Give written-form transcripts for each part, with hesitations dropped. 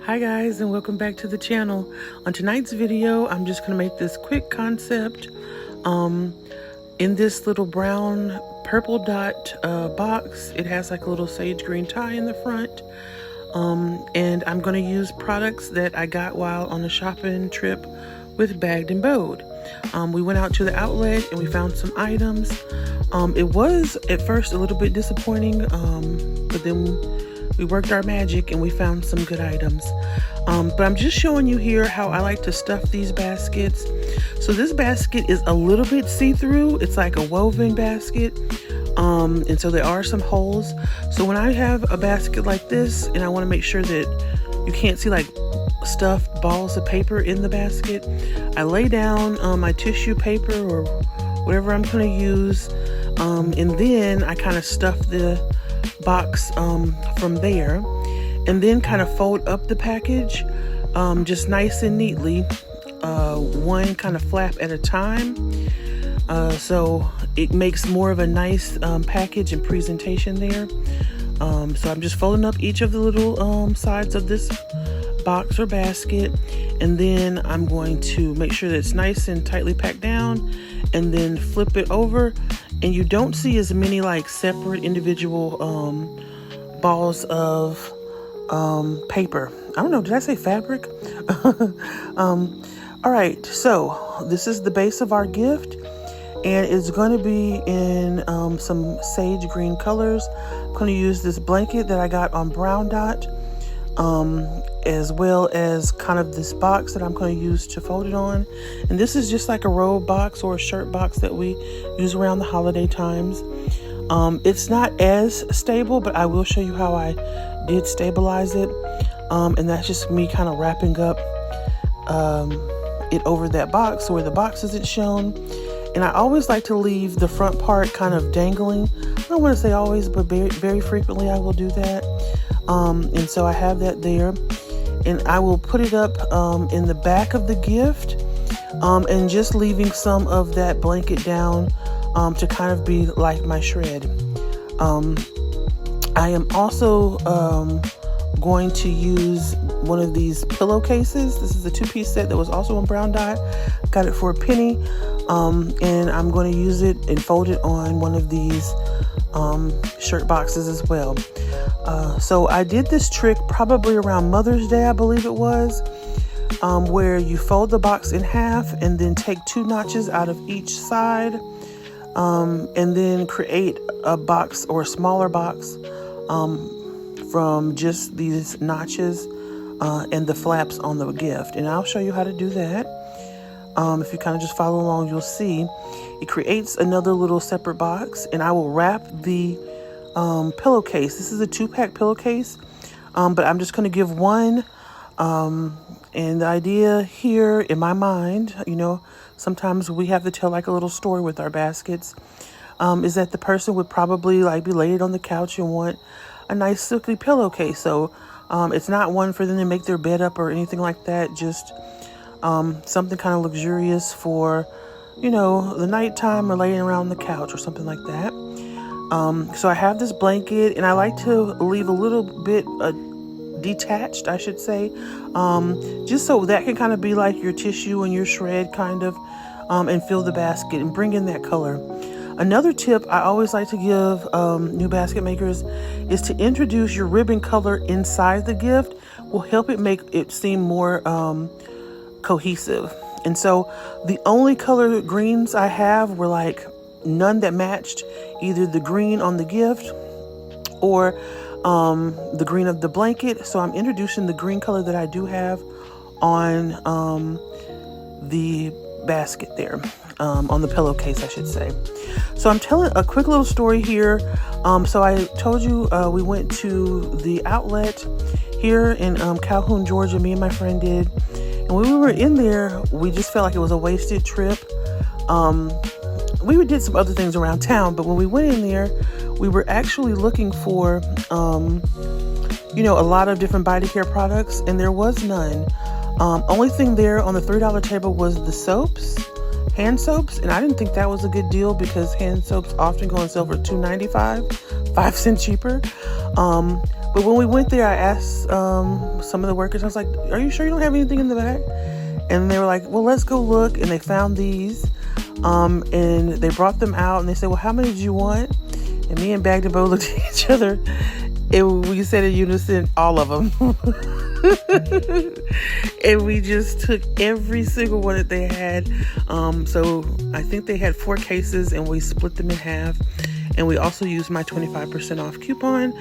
Hi guys, and welcome back to the channel. On tonight's video, I'm just going to make this quick concept in this little brown purple dot box. It has like a little sage green tie in the front, and I'm going to use products that I got while on a shopping trip with Bagged and Bowed. We went out to the outlet and we found some items. It was at first a little bit disappointing, but then we worked our magic and we found some good items. But I'm just showing you here how I like to stuff these baskets. So this basket is a little bit see-through. It's like a woven basket. And so there are some holes. So when I have a basket like this and I want to make sure that you can't see like stuffed balls of paper in the basket, I lay down my tissue paper or whatever I'm going to use. And then I kind of stuff the box from there, and then kind of fold up the package just nice and neatly, one kind of flap at a time, so it makes more of a nice package and presentation there. So I'm just folding up each of the little sides of this box or basket, and then I'm going to make sure that it's nice and tightly packed down, and then flip it over, and you don't see as many like separate individual balls of paper. I don't know, did I say fabric? All right, so this is the base of our gift, and it's going to be in some sage green colors. I'm going to use this blanket that I got on Brown Dot, as well as kind of this box that I'm going to use to fold it on. And this is just like a robe box or a shirt box that we use around the holiday times. It's not as stable, but I will show you how I did stabilize it. And that's just me kind of wrapping up it over that box where the box isn't shown. And I always like to leave the front part kind of dangling. I don't want to say always, but very, very frequently I will do that. And so I have that there. And I will put it up in the back of the gift, and just leaving some of that blanket down to kind of be like my shred. I am also going to use one of these pillowcases. This is a 2-piece set that was also on Brown Dot. Got it for a penny, and I'm going to use it and fold it on one of these shirt boxes as well. So I did this trick probably around Mother's Day, I believe it was, where you fold the box in half and then take 2 notches out of each side, and then create a box or a smaller box from just these notches and the flaps on the gift. And I'll show you how to do that. If you kind of just follow along, you'll see it creates another little separate box, and I will wrap the pillowcase. This is a 2-pack pillowcase, but I'm just going to give one. And the idea here in my mind, you know, sometimes we have to tell like a little story with our baskets, is that the person would probably like be laid on the couch and want a nice silky pillowcase. So it's not one for them to make their bed up or anything like that. Just something kind of luxurious for, you know, the nighttime or laying around the couch or something like that. So I have this blanket, and I like to leave a little bit detached, I should say, just so that can kind of be like your tissue and your shred kind of, and fill the basket and bring in that color. Another tip I always like to give new basket makers is to introduce your ribbon color inside the gift. Will help it make it seem more cohesive. And so the only color greens I have were like none that matched either the green on the gift or the green of the blanket. So I'm introducing the green color that I do have on the basket there, on the pillowcase, I should say. So I'm telling a quick little story here. So I told you we went to the outlet here in Calhoun, Georgia. Me and my friend did. And when we were in there, we just felt like it was a wasted trip. We did some other things around town, but when we went in there, we were actually looking for, you know, a lot of different body care products, and there was none. Only thing there on the $3 table was the soaps, hand soaps, and I didn't think that was a good deal because hand soaps often go on sale for $2.95, 5 cents cheaper. But when we went there, I asked some of the workers, I was like, are you sure you don't have anything in the back? And they were like, well, let's go look. And they found these. And they brought them out and they said, well, how many did you want? And me and Bag to Bow looked at each other and we said in unison, all of them. And we just took every single one that they had. So I think they had 4 cases and we split them in half. And we also used my 25% off coupon.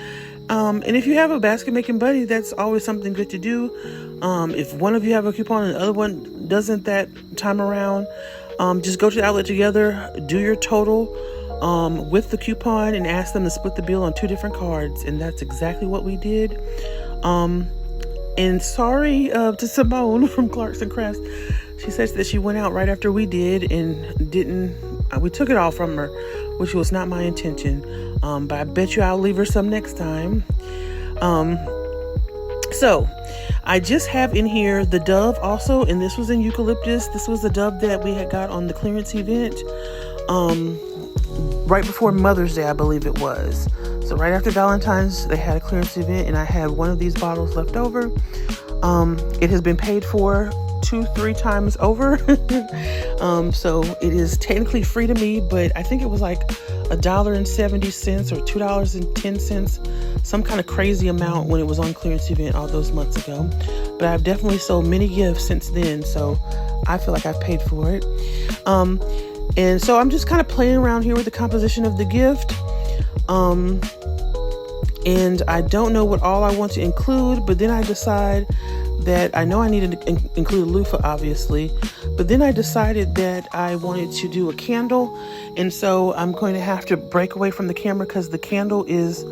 And if you have a basket making buddy, that's always something good to do. If one of you have a coupon and the other one doesn't that time around, just go to the outlet together, do your total with the coupon and ask them to split the bill on 2 different cards. And that's exactly what we did. And sorry to Simone from Clarks and Crafts. She says that she went out right after we did and we took it all from her, which was not my intention. But I bet you I'll leave her some next time. So I just have in here the Dove also, and this was in eucalyptus. This was the Dove that we had got on the clearance event right before Mother's Day, I believe it was. So right after Valentine's, they had a clearance event and I had one of these bottles left over. It has been paid for 2-3 times over. So it is technically free to me, but I think it was like $1.70 or $2.10, some kind of crazy amount when it was on clearance event all those months ago. But I've definitely sold many gifts since then, so I feel like I've paid for it. And so I'm just kind of playing around here with the composition of the gift. And I don't know what all I want to include, but then I decide that I know I needed to include a loofah, obviously, but then I decided that I wanted to do a candle. And so I'm going to have to break away from the camera because the candle is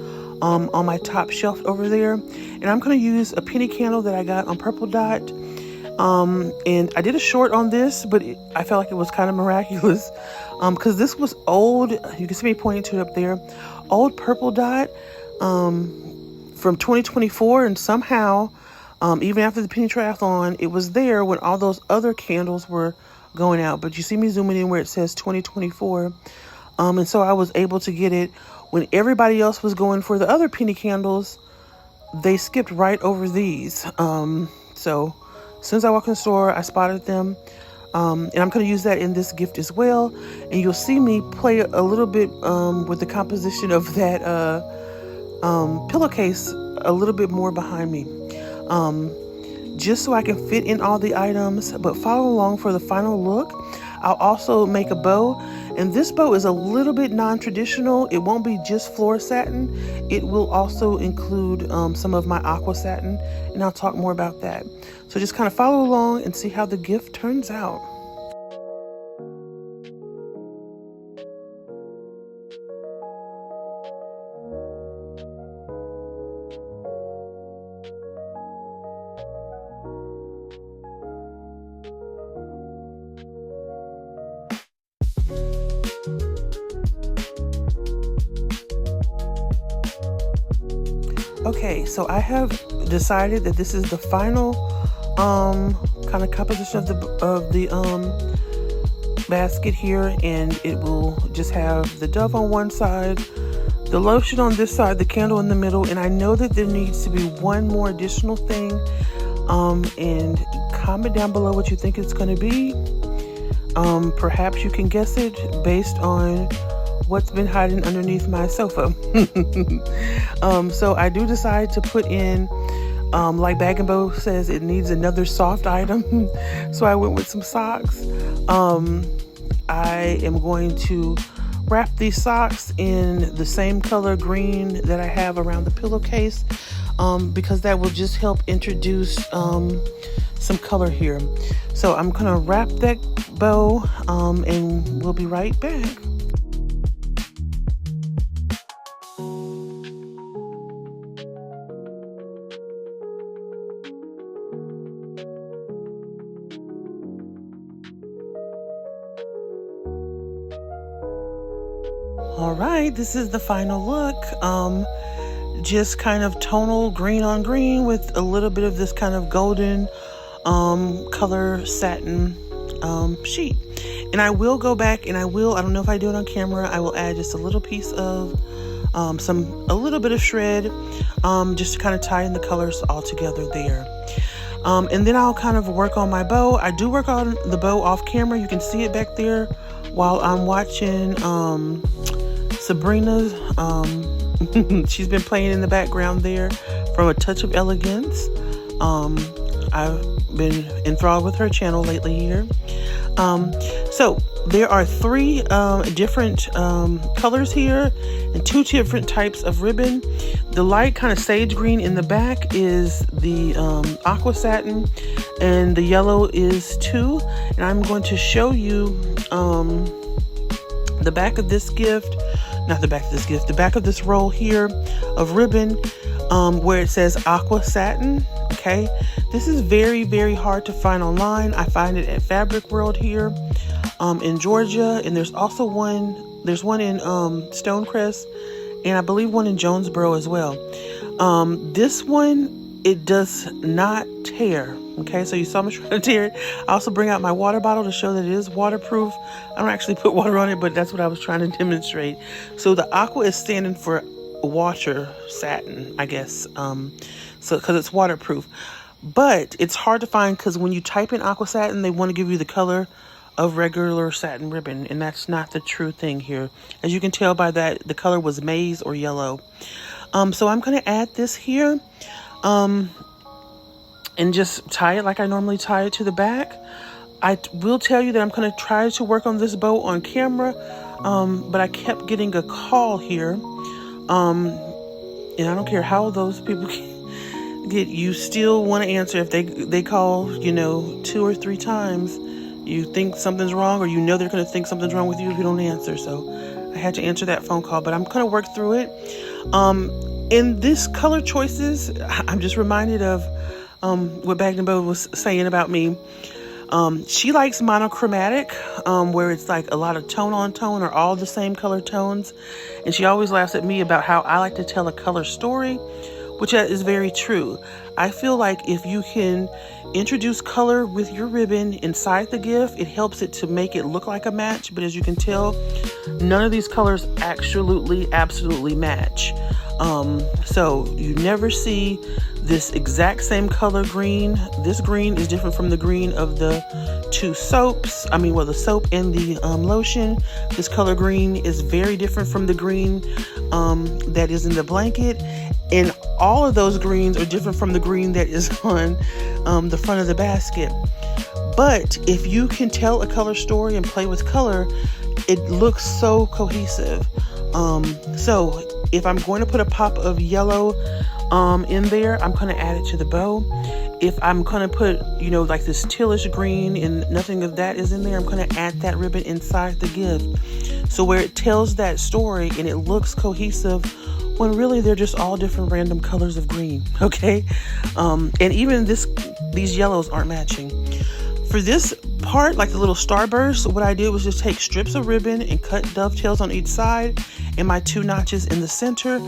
on my top shelf over there. And I'm going to use a penny candle that I got on Purple Dot. And I did a short on this, but I felt like it was kind of miraculous because this was old. You can see me pointing to it up there. Old Purple Dot from 2024, and somehow even after the penny triathlon, it was there when all those other candles were going out. But you see me zooming in where it says 2024, and so I was able to get it when everybody else was going for the other penny candles. They skipped right over these. So as soon as I walked in the store, I spotted them. And I'm going to use that in this gift as well. And you'll see me play a little bit with the composition of that pillowcase a little bit more behind me. Just so I can fit in all the items, but follow along for the final look. I'll also make a bow, and this bow is a little bit non-traditional. It won't be just floor satin. It will also include some of my aqua satin, and I'll talk more about that. So just kind of follow along and see how the gift turns out. Okay, so I have decided that this is the final kind of composition of the basket here, and it will just have the Dove on one side, the lotion on this side, the candle in the middle, and I know that there needs to be one more additional thing. And comment down below what you think it's going to be. Perhaps you can guess it based on what's been hiding underneath my sofa. So I do decide to put in, like Bag and Bow says, it needs another soft item. So I went with some socks. I am going to wrap these socks in the same color green that I have around the pillowcase, because that will just help introduce some color here. So I'm gonna wrap that bow, and we'll be right back. All right, this is the final look. Just kind of tonal green on green with a little bit of this kind of golden color satin sheet. And I will go back and I don't know if I do it on camera, I will add just a little piece of a little bit of shred, just to kind of tie in the colors all together there. And then I'll kind of work on my bow. I do work on the bow off camera. You can see it back there while I'm watching Sabrina's. She's been playing in the background there from A Touch of Elegance. I've been enthralled with her channel lately here. So there are 3 different colors here and 2 different types of ribbon. The light kind of sage green in the back is the aqua satin, and the yellow is 2. And I'm going to show you the back of this gift, not the back of this gift, the back of this roll here of ribbon, where it says aqua satin. Okay, this is very, very hard to find online. I find it at Fabric World here in Georgia, and there's also one in Stonecrest, and I believe one in Jonesboro as well. This one, it does not tear. Okay, so you saw me trying to tear it. I also bring out my water bottle to show that it is waterproof. I don't actually put water on it, but that's what I was trying to demonstrate. So the aqua is standing for water satin, I guess, so because it's waterproof. But it's hard to find because when you type in aqua satin, they want to give you the color of regular satin ribbon, and that's not the true thing here. As you can tell by that, the color was maize or yellow. So I'm going to add this here, and just tie it like I normally tie it to the back. I will tell you that I'm going to try to work on this bow on camera, but I kept getting a call here, and I don't care how those people get, you still want to answer. If they call, 2 or 3 times, you think something's wrong, or they're going to think something's wrong with you if you don't answer. So I had to answer that phone call, but I'm going to work through it. In this color choices, I'm just reminded of what Bagden Bow was saying about me. She likes monochromatic, where it's like a lot of tone on tone or all the same color tones. And she always laughs at me about how I like to tell a color story, which is very true. I feel like if you can introduce color with your ribbon inside the gift, it helps it to make it look like a match. But as you can tell, none of these colors absolutely match. So you never see this exact same color green. This green is different from the green of the 2 soaps. The soap and the lotion. This color green is very different from the green that is in the blanket. And all of those greens are different from the green that is on the front of the basket. But if you can tell a color story and play with color, it looks so cohesive. So if I'm going to put a pop of yellow in there, I'm going to add it to the bow. If I'm going to put, like this tealish green and nothing of that is in there, I'm going to add that ribbon inside the gift. So where it tells that story and it looks cohesive, when really they're just all different random colors of green. Okay. And even these yellows aren't matching. For this part, like the little starburst, what I did was just take strips of ribbon and cut dovetails on each side and my 2 notches in the center.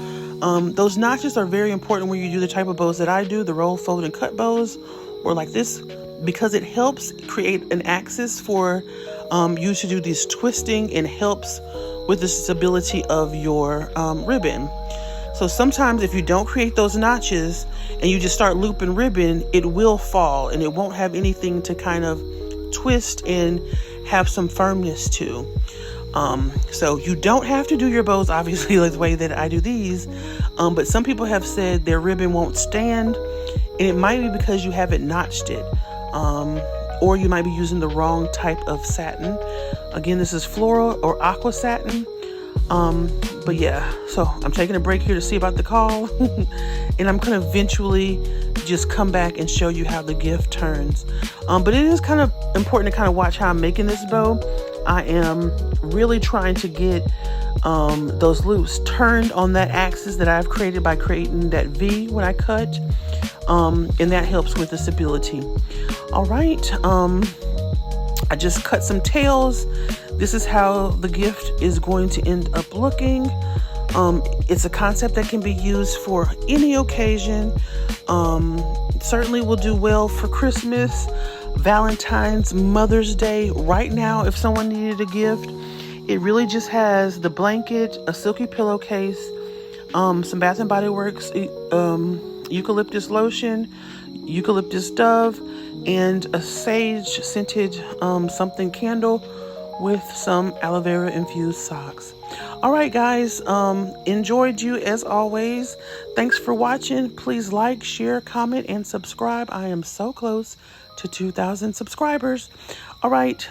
Those notches are very important when you do the type of bows that I do, the roll, fold, and cut bows, or like this, because it helps create an axis for you to do this twisting and helps with the stability of your ribbon. So sometimes if you don't create those notches and you just start looping ribbon, it will fall and it won't have anything to kind of twist and have some firmness to. So you don't have to do your bows obviously like the way that I do these, but some people have said their ribbon won't stand, and it might be because you haven't notched it, or you might be using the wrong type of satin. Again, this is floral or aqua satin. But yeah, so I'm taking a break here to see about the call and I'm going to eventually just come back and show you how the gift turns. But it is kind of important to kind of watch how I'm making this bow. I am really trying to get those loops turned on that axis that I've created by creating that V when I cut, and that helps with the stability. All right, I just cut some tails. This is how the gift is going to end up looking. It's a concept that can be used for any occasion. Certainly will do well for Christmas, Valentine's, Mother's Day. Right now, if someone needed a gift, it really just has the blanket, a silky pillowcase, some Bath and Body Works eucalyptus lotion, eucalyptus dove, and a sage scented something candle with some aloe vera infused socks. All right, guys, enjoyed you as always. Thanks for watching. Please like, share, comment, and subscribe. I am so close to 2,000 subscribers. All right,